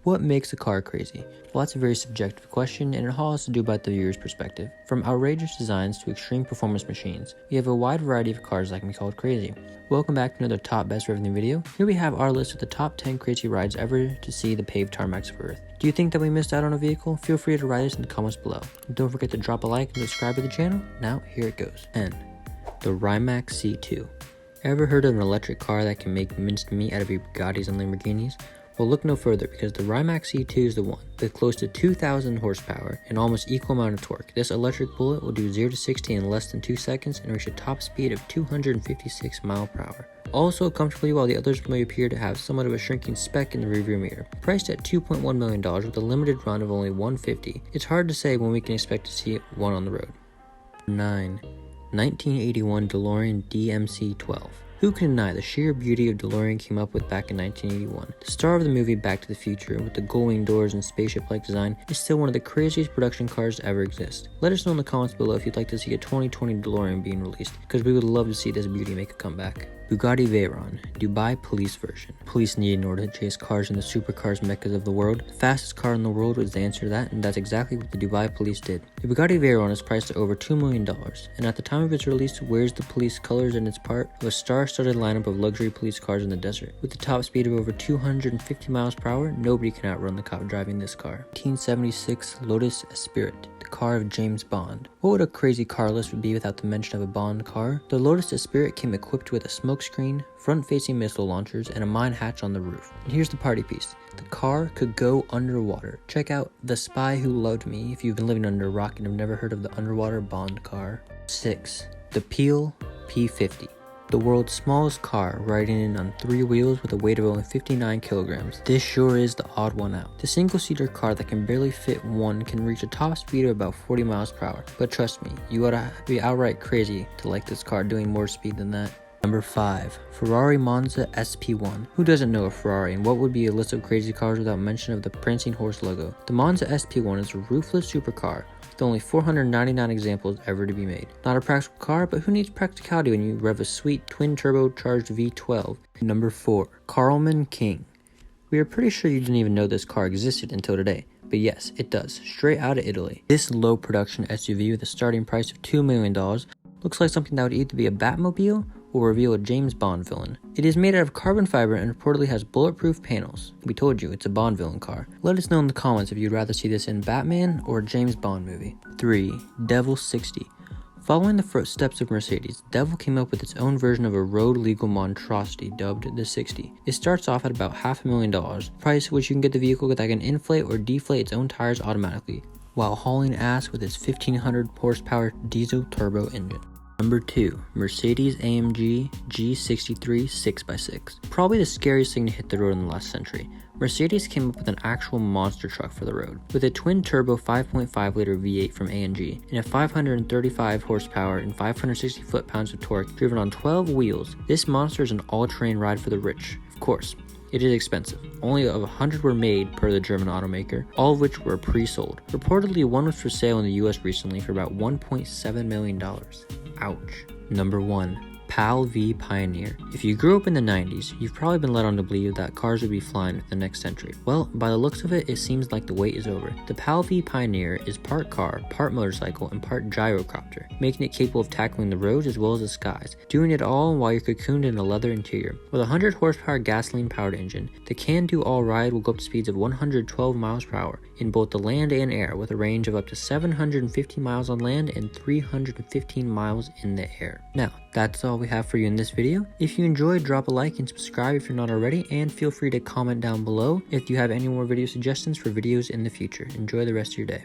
What makes a car crazy? Well, that's a very subjective question, and it all has to do about the viewer's perspective. From outrageous designs to extreme performance machines, we have a wide variety of cars that can be called crazy. Welcome back to another top best revenue video. Here we have our list of the top 10 crazy rides ever to see the paved tarmacs of Earth. Do you think that we missed out on a vehicle? Feel free to write us in the comments below. And don't forget to drop a like and subscribe to the channel. Now, here it goes. 10. The RAI Maxi. Ever heard of an electric car that can make minced meat out of your Bugattis and Lamborghinis? Well, look no further, because the RAI Maxi is the one. With close to 2,000 horsepower and almost equal amount of torque, this electric bullet will do 0 to 60 in less than 2 seconds and reach a top speed of 256 mph. Also comfortably, while the others may appear to have somewhat of a shrinking speck in the rearview mirror. Priced at $2.1 million with a limited run of only 150, it's hard to say when we can expect to see one on the road. 9. 1981 DeLorean DMC12. Who can deny the sheer beauty of DeLorean came up with back in 1981? The star of the movie Back to the Future, with the gull-wing doors and spaceship-like design, is still one of the craziest production cars to ever exist. Let us know in the comments below if you'd like to see a 2020 DeLorean being released, because we would love to see this beauty make a comeback. Bugatti Veyron, Dubai police version. Police need in order to chase cars in the supercars meccas of the world. The fastest car in the world was the answer to that, and that's exactly what the Dubai police did. The Bugatti Veyron is priced at over $2 million, and at the time of its release wears the police colors and it's part of a star-studded lineup of luxury police cars in the desert. With a top speed of over 250 mph, nobody can outrun the cop driving this car. 1976 Lotus Spirit, the car of James Bond. What would a crazy car list would be without the mention of a Bond car? The Lotus Spirit came equipped with a smokescreen, front-facing missile launchers, and a mine hatch on the roof. And here's the party piece. The car could go underwater. Check out The Spy Who Loved Me if you've been living under a rock and have never heard of the underwater Bond car. 6. The Peel P50. The world's smallest car, riding in on 3 wheels with a weight of only 59 kilograms. This sure is the odd one out. The single-seater car that can barely fit one can reach a top speed of about 40 mph. But trust me, you gotta be outright crazy to like this car doing more speed than that. Number 5. Ferrari Monza SP1. Who doesn't know a Ferrari, and what would be a list of crazy cars without mention of the prancing horse logo? The Monza SP1 is a ruthless supercar with only 499 examples ever to be made. Not a practical car, but who needs practicality when you rev a sweet twin-turbocharged V12? Number 4. CARLMAN King. We are pretty sure you didn't even know this car existed until today. But yes, it does, straight out of Italy. This low production SUV with a starting price of $2 million looks like something that would either be a Batmobile or reveal a James Bond villain. It is made out of carbon fiber and reportedly has bulletproof panels. We told you, it's a Bond villain car. Let us know in the comments if you'd rather see this in Batman or a James Bond movie. 3. Devil 60. Following the footsteps of Mercedes, Devil came up with its own version of a road-legal monstrosity dubbed the 60. It starts off at about $500,000, price at which you can get the vehicle that can inflate or deflate its own tires automatically, while hauling ass with its 1500 horsepower diesel turbo engine. Number 2. Mercedes AMG G63 6x6. Probably the scariest thing to hit the road in the last century. Mercedes came up with an actual monster truck for the road. With a twin-turbo 5.5-liter V8 from AMG and a 535 horsepower and 560 foot-pounds of torque driven on 12 wheels, this monster is an all-terrain ride for the rich. Of course, it is expensive. Only 100 were made per the German automaker, all of which were pre-sold. Reportedly, one was for sale in the US recently for about $1.7 million. Ouch. Number 1. PAL V Pioneer. If you grew up in the 90s, you've probably been led on to believe that cars would be flying in the next century. Well, by the looks of it, it seems like the wait is over. The PAL V Pioneer is part car, part motorcycle, and part gyrocopter, making it capable of tackling the roads as well as the skies, doing it all while you're cocooned in a leather interior. With a 100 horsepower gasoline-powered engine, the can-do-all ride will go up to speeds of 112 mph in both the land and air, with a range of up to 750 miles on land and 315 miles in the air. Now, that's all we have for you in this video. If you enjoyed, drop a like and subscribe if you're not already, and feel free to comment down below if you have any more video suggestions for videos in the future. Enjoy the rest of your day.